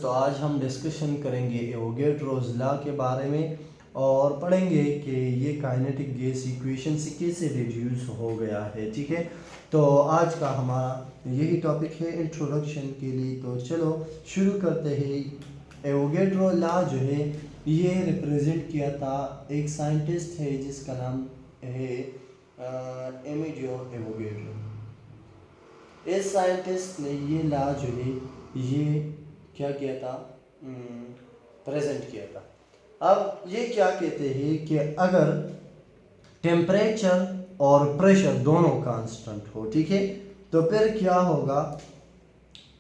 तो आज हम डिस्कशन करेंगे एवोगैड्रोस लॉ के बारे में और पढ़ेंगे कि ये काइनेटिक गैस इक्वेशन से कैसे डिड्यूस हो गया है। ठीक है, तो आज का हमारा यही टॉपिक है इंट्रोडक्शन के लिए। तो चलो शुरू करते हैं। एवोगैड्रो लॉ जो है ये रिप्रेजेंट किया था एक साइंटिस्ट है जिसका नाम है एमिडियो एवोगैड्रो। इस साइंटिस्ट ने ये लॉ जो है ये क्या किया था, प्रेजेंट किया था। अब ये क्या कहते हैं कि अगर टेम्परेचर और प्रेशर दोनों कांस्टेंट हो, ठीक है, तो फिर क्या होगा,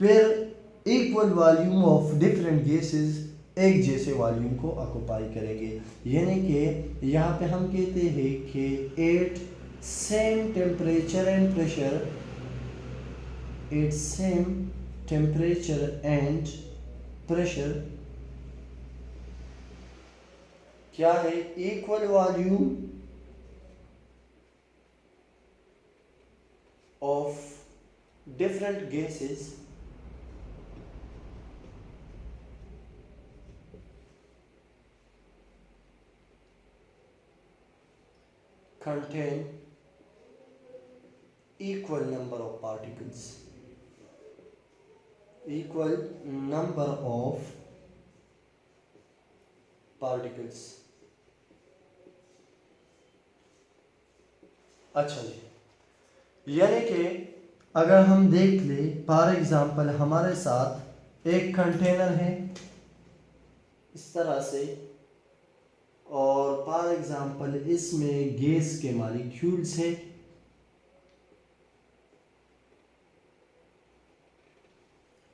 फिर equal volume of different gases एक जैसे वॉल्यूम को ऑक्युपाई करेंगे। यानी कि यहाँ पे हम कहते हैं कि at same temperature and pressure, at same temperature and pressure क्या है, equal volume of different gases contain equal number of particles, equal number of particles। अच्छा जी, यानी कि अगर हम देख ले फॉर एग्जांपल हमारे साथ एक कंटेनर है इस तरह से, और फॉर एग्जांपल इसमें गैस के मॉलिक्यूल्स है,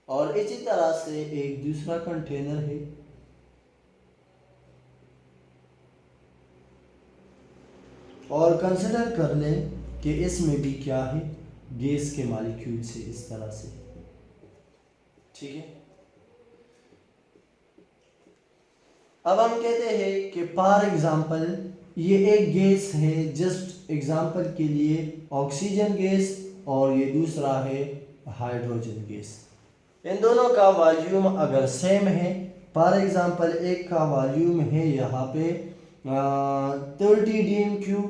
और इसी तरह से एक दूसरा कंटेनर है, और कंसिडर कर लें कि इसमें भी क्या है, गैस के मॉलिक्यूल से इस तरह से। ठीक है, अब हम कहते हैं कि फॉर एग्जांपल ये एक गैस है, जस्ट एग्जांपल के लिए ऑक्सीजन गैस, और ये दूसरा है हाइड्रोजन गैस। इन दोनों का वॉल्यूम अगर सेम है, फॉर एग्जांपल एक का वॉल्यूम है यहाँ पे 30 dm³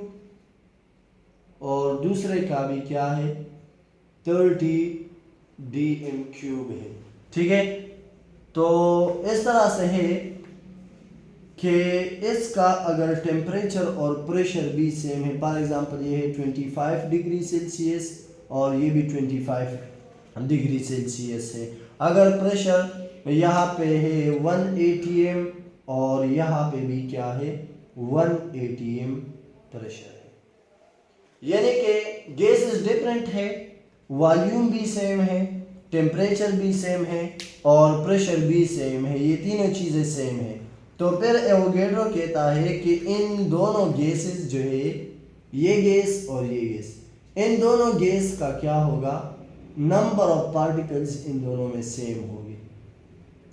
और दूसरे का भी क्या है 30 dm³ है। ठीक है, तो इस तरह से है कि इसका अगर टेम्परेचर और प्रेशर भी सेम है, फॉर एग्जांपल ये है 25 डिग्री सेल्सियस और ये भी 25 डिग्री सेल्सियस है। अगर प्रेशर यहाँ पे है 1 atm और यहाँ पे भी क्या है 1 atm प्रेशर है, यानी कि गैसेस डिफरेंट है, वॉल्यूम भी सेम है, टेम्परेचर भी सेम है और प्रेशर भी सेम है, ये तीनों चीज़ें सेम है। तो फिर एवोगैड्रो कहता है कि इन दोनों गैसेस जो है, ये गैस और ये गैस, इन दोनों गैस का क्या होगा, नंबर ऑफ पार्टिकल्स इन दोनों में सेम होगी,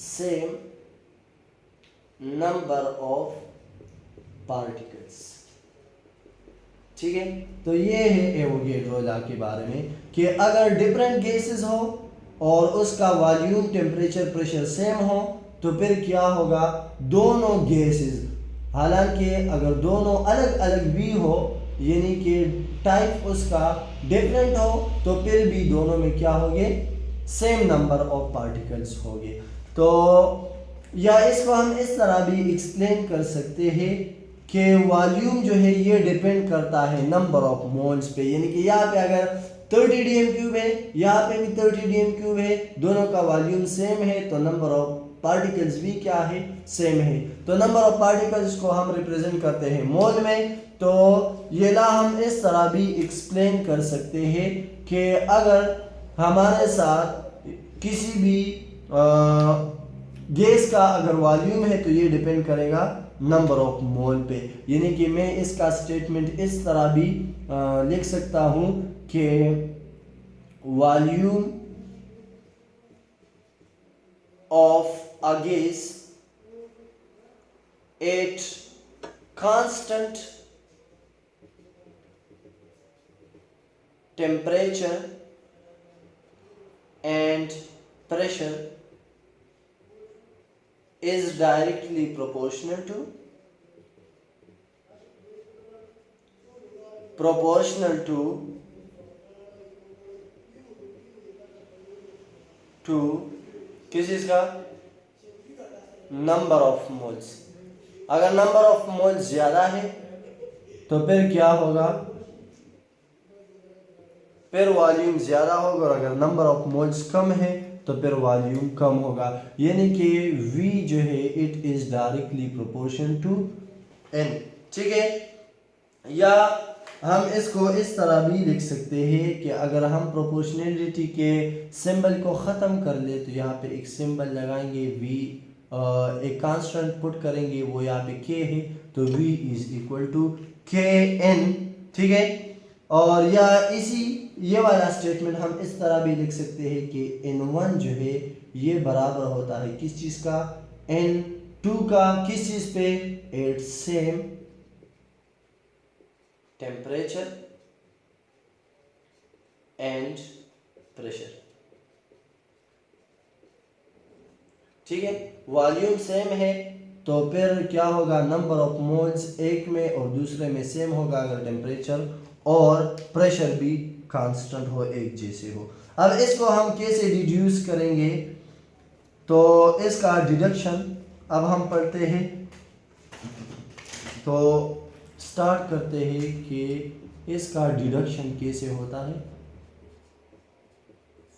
सेम नंबर ऑफ पार्टिकल्स। ठीक है, तो ये है एवोगैड्रो लॉ के बारे में कि अगर डिफरेंट गैसेस हो और उसका वॉल्यूम टेम्परेचर प्रेशर सेम हो तो फिर क्या होगा, दोनों गैसेस, हालांकि अगर दोनों अलग अलग भी हो यानी कि टाइप उसका डिफरेंट हो तो फिर भी दोनों में क्या होंगे, सेम नंबर ऑफ पार्टिकल्स होंगे। तो या इसको हम इस तरह भी एक्सप्लेन कर सकते हैं कि वॉल्यूम जो है ये डिपेंड करता है नंबर ऑफ मोल्स पे, यानी कि यहाँ पे अगर 30 dm³ है, यहाँ पे भी 30 dm³ है, दोनों का वॉल्यूम सेम है तो नंबर ऑफ पार्टिकल्स भी क्या है, सेम है। तो नंबर ऑफ पार्टिकल्स को हम रिप्रेजेंट करते हैं मोल में। तो ये ला हम इस तरह भी एक्सप्लेन कर सकते हैं कि अगर हमारे साथ किसी भी गैस का अगर वॉल्यूम है तो ये डिपेंड करेगा नंबर ऑफ मोल पे, यानी कि मैं इसका स्टेटमेंट इस तरह भी लिख सकता हूँ कि volume of a gas at constant temperature and pressure is directly proportional to किस चीज का, नंबर ऑफ मोल्स। अगर नंबर ऑफ मोल्स ज्यादा है तो फिर क्या होगा, फिर वॉल्यूम ज्यादा होगा, और अगर नंबर ऑफ मोल्स कम है तो फिर वॉल्यूम कम होगा। यानी कि V जो है it is directly proportion to N, ठीक है। या हम इसको इस तरह भी लिख सकते हैं कि अगर हम प्रोपोर्शनलिटी के सिंबल को ख़त्म कर ले तो यहाँ पे एक सिंबल लगाएंगे V, एक कांस्टेंट पुट करेंगे, वो यहाँ पे K है, तो V is equal to KN, ठीक है। और या ये वाला स्टेटमेंट हम इस तरह भी लिख सकते हैं कि N1 जो है ये बराबर होता है किस चीज़ का, N2 का, किस चीज़ पे, at same temperature and pressure, ठीक है। वॉल्यूम सेम है तो फिर क्या होगा, नंबर ऑफ मोल्स एक में और दूसरे में सेम होगा अगर टेम्परेचर और प्रेशर भी कांस्टेंट हो, एक जैसे हो। अब इसको हम कैसे डिड्यूस करेंगे, तो इसका डिडक्शन अब हम पढ़ते हैं। तो स्टार्ट करते हैं कि इसका डिडक्शन कैसे होता है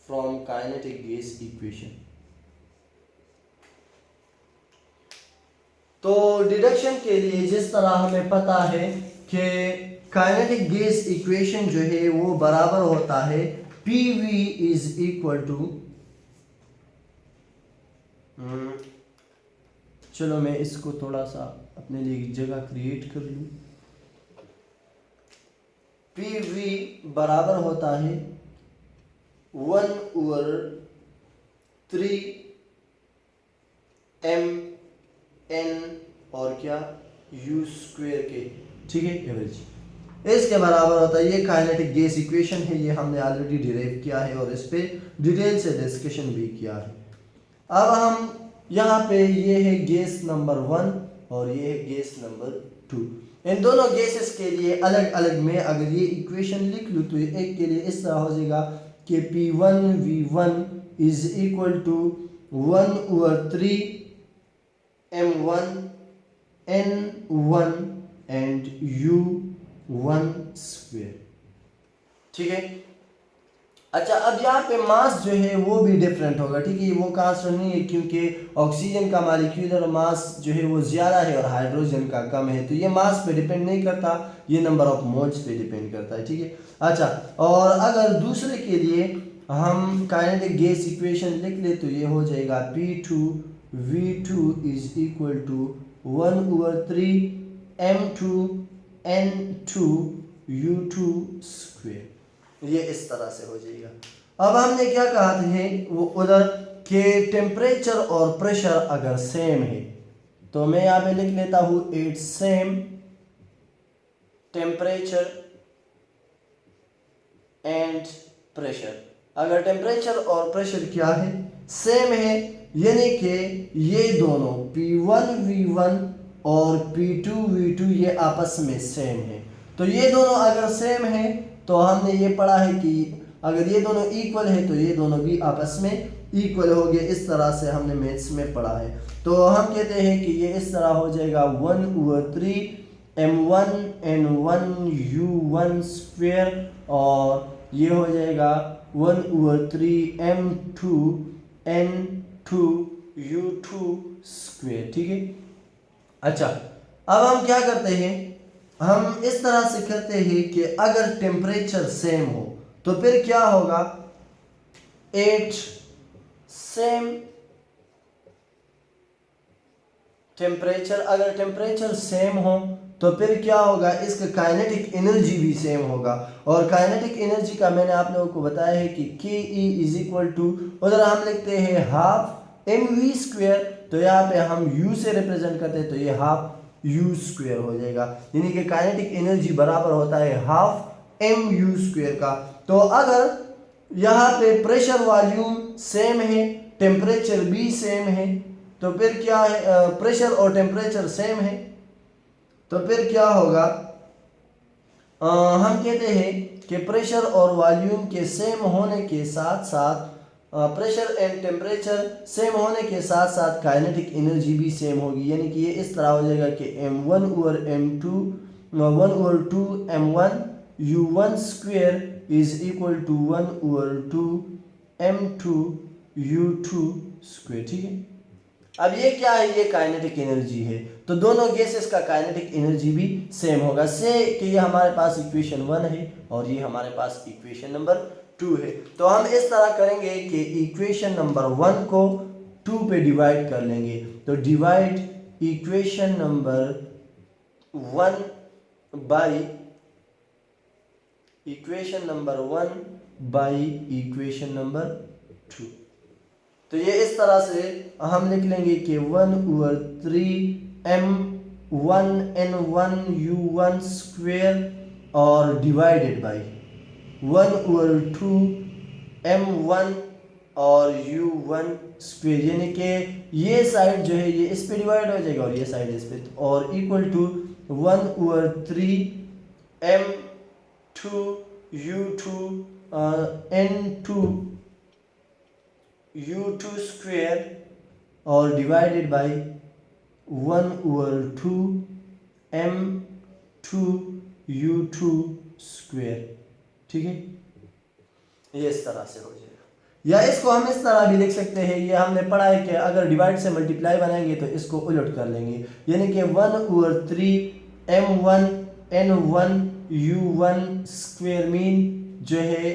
फ्रॉम काइनेटिक गैस इक्वेशन। तो डिडक्शन के लिए जिस तरह हमें पता है कि काइनेटिक गैस इक्वेशन जो है वो बराबर होता है PV इज इक्वल टू, चलो मैं इसको थोड़ा सा अपने लिए जगह क्रिएट कर लूँ। PV बराबर होता है 1/3 MN और क्या U² के, ठीक है, एवरेज इसके बराबर होता है। ये काइनेटिक गैस इक्वेशन है, ये हमने ऑलरेडी डिराइव किया है और इस पे डिटेल से डिस्कशन भी किया है। अब हम यहाँ पे ये है गैस नंबर 1 और ये है गैस नंबर 2। इन दोनों गैसेस के लिए अलग अलग में अगर ये इक्वेशन लिख लूँ तो एक के लिए इस तरह हो जाएगा कि P1V1 is equal to 1/3 M1 N1 and U1², ठीक है। अच्छा, अब यहाँ पे मास जो है वो भी डिफरेंट होगा, ठीक है। वो कांस्टेंट नहीं है क्योंकि ऑक्सीजन का मॉलिक्यूलर मास जो है वो ज़्यादा है और हाइड्रोजन का कम है, तो ये मास पे डिपेंड नहीं करता, ये नंबर ऑफ मोल्स पे डिपेंड करता है, ठीक है। अच्छा, और अगर दूसरे के लिए हम काइनेटिक गैस इक्वेशन लिख ले तो ये हो जाएगा P2V2 is equal to 1/3 M2 N2 U2², ये इस तरह से हो जाएगा। अब हमने क्या कहा था वो उधर के टेम्परेचर और प्रेशर अगर सेम है तो मैं यहाँ पे लिख लेता हूँ at same temperature and pressure. अगर टेम्परेचर और प्रेशर क्या है, सेम है, यानी कि ये दोनों P1V1 और P2V2 ये आपस में सेम है। तो ये दोनों अगर सेम है तो हमने ये पढ़ा है कि अगर ये दोनों इक्वल है तो ये दोनों भी आपस में इक्वल हो गए, इस तरह से हमने मैथ्स में पढ़ा है। तो हम कहते हैं कि ये इस तरह हो जाएगा 1/3 M1 N1 U1² और ये हो जाएगा 1/3 M2 N2 U2², ठीक है। अच्छा, अब हम क्या करते हैं, हम इस तरह से करते हैं कि अगर टेम्परेचर सेम हो तो फिर क्या होगा, एट सेम टेम्परेचर, अगर टेम्परेचर सेम हो तो फिर क्या होगा, इसका काइनेटिक एनर्जी भी सेम होगा। और काइनेटिक एनर्जी का मैंने आप लोगों को बताया है कि के ई इज इक्वल टू, उधर हम लिखते हैं हाफ mv², तो यहाँ पे हम u से रिप्रेजेंट करते हैं तो ये हाफ u² हो जाएगा, यानी कि काइनेटिक एनर्जी बराबर होता है हाफ mu² का। तो अगर यहाँ पे प्रेशर वॉल्यूम सेम है, टेम्परेचर भी सेम है, तो फिर क्या है, प्रेशर और टेम्परेचर सेम है, तो फिर क्या होगा, हम कहते हैं कि प्रेशर और वॉल्यूम के सेम होने के साथ साथ प्रेशर एंड टेम्परेचर सेम होने के साथ साथ काइनेटिक एनर्जी भी सेम होगी। यानी कि ये इस तरह हो जाएगा कि m1 over m2 1 over 2 m1 u1 square is equal to 1 over 2 m2 u2 square. ठीक है, अब ये क्या है, ये काइनेटिक एनर्जी है, तो दोनों गैसेस का काइनेटिक एनर्जी भी सेम होगा। से कि ये हमारे पास इक्वेशन 1 है और ये हमारे पास इक्वेशन नंबर 2 है। तो हम इस तरह करेंगे कि इक्वेशन नंबर 1 को 2 पे डिवाइड कर लेंगे। तो divide equation number 1 by equation number 1 by equation number 2। तो ये इस तरह से हम लिख लेंगे कि 1 over 3 m1 n1 u1 square और डिवाइडेड बाई 1 ओवर 2 m1 और u1 स्क्वायर, यानी कि ये साइड जो है ये इस पे डिवाइड हो जाएगा और ये साइड इस पे, और equal to 1 over 3 m2 u2 n2 u2 square और divided by 1 over 2 m2 u2 square. ठीक है, ये इस तरह से हो जाएगा। या इसको हम इस तरह भी लिख सकते हैं, ये हमने पढ़ा है कि अगर डिवाइड से मल्टीप्लाई बनाएंगे तो इसको उलट कर लेंगे, यानी कि 1 over 3 m1 n1 u1 square mean जो है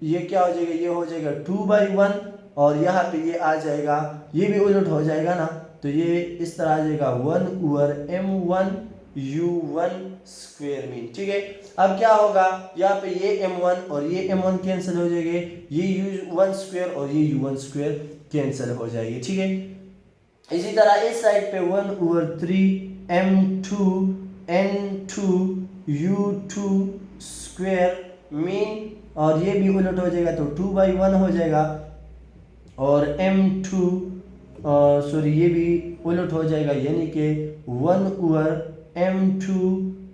ये क्या हो जाएगा, ये हो जाएगा 2/1 और यहाँ पे ये आ जाएगा, ये भी उलट हो जाएगा ना, तो ये इस तरह आ जाएगा 1 over m1 u1 square mean. ठीक है, अब क्या होगा, यहाँ पे ये m1 और ये m1 कैंसिल हो जाएंगे, ये u1 स्क्वायर और ये u1 स्क्वायर कैंसिल हो जाएगी। ठीक है, इसी तरह इस साइड पे 1 over 3 m2 n2 u2 square mean, और ये भी उलट हो जाएगा तो 2/1 हो जाएगा, और m2 सॉरी ये भी उलट हो जाएगा, यानी कि 1 over m2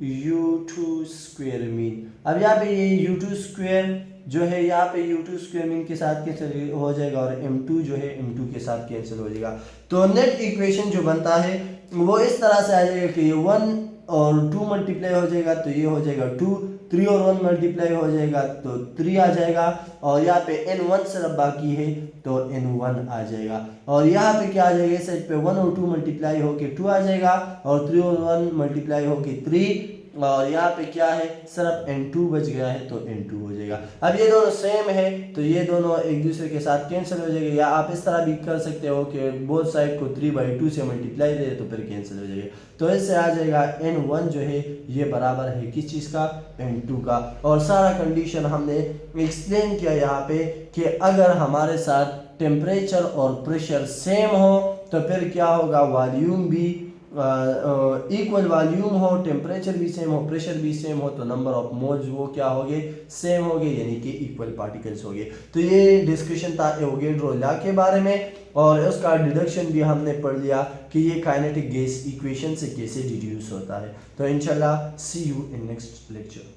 u2 square mean. अब यहाँ पे ये u2 स्क्वायर जो है यहाँ पे u2 स्क्वायर मीन के साथ कैंसिल हो जाएगा और m2 जो है m2 के साथ कैंसिल हो जाएगा। तो नेट इक्वेशन जो बनता है वो इस तरह से आ जाएगा कि ये 1 और 2 मल्टीप्लाई हो जाएगा तो ये हो जाएगा 2, 3 और 1 मल्टीप्लाई हो जाएगा तो 3 आ जाएगा, और यहाँ पे n1 सिर्फ बाकी है तो n1 आ जाएगा, और यहाँ पे क्या आ जाएगा, इस साइड पे 1 और 2 मल्टीप्लाई होके 2 आ जाएगा और 3 और 1 मल्टीप्लाई होके 3, और यहाँ पे क्या है सिर्फ n2 बच गया है तो n2 हो जाएगा। अब ये दोनों सेम है तो ये दोनों एक दूसरे के साथ कैंसिल हो जाएगा, या आप इस तरह भी कर सकते हो कि बोथ साइड को 3/2 से मल्टीप्लाई दे तो फिर कैंसिल हो जाएगा। तो इससे आ जाएगा n1 जो है ये बराबर है किस चीज़ का, n2 का। और सारा कंडीशन हमने एक्सप्लेन किया यहाँ पे कि अगर हमारे साथ टेम्परेचर और प्रेशर सेम हो तो फिर क्या होगा, वॉल्यूम भी इक्वल वॉल्यूम हो, टेम्परेचर भी सेम हो, प्रेशर भी सेम हो, तो नंबर ऑफ मोल्स वो क्या हो गए, सेम हो गए, यानी कि इक्वल पार्टिकल्स हो गए। तो ये डिस्कशन था एवोगैड्रो लॉ के बारे में, और उसका डिडक्शन भी हमने पढ़ लिया कि ये काइनेटिक गैस इक्वेशन से कैसे डिड्यूस होता है। तो इंशाल्लाह सी यू इन नेक्स्ट लेक्चर।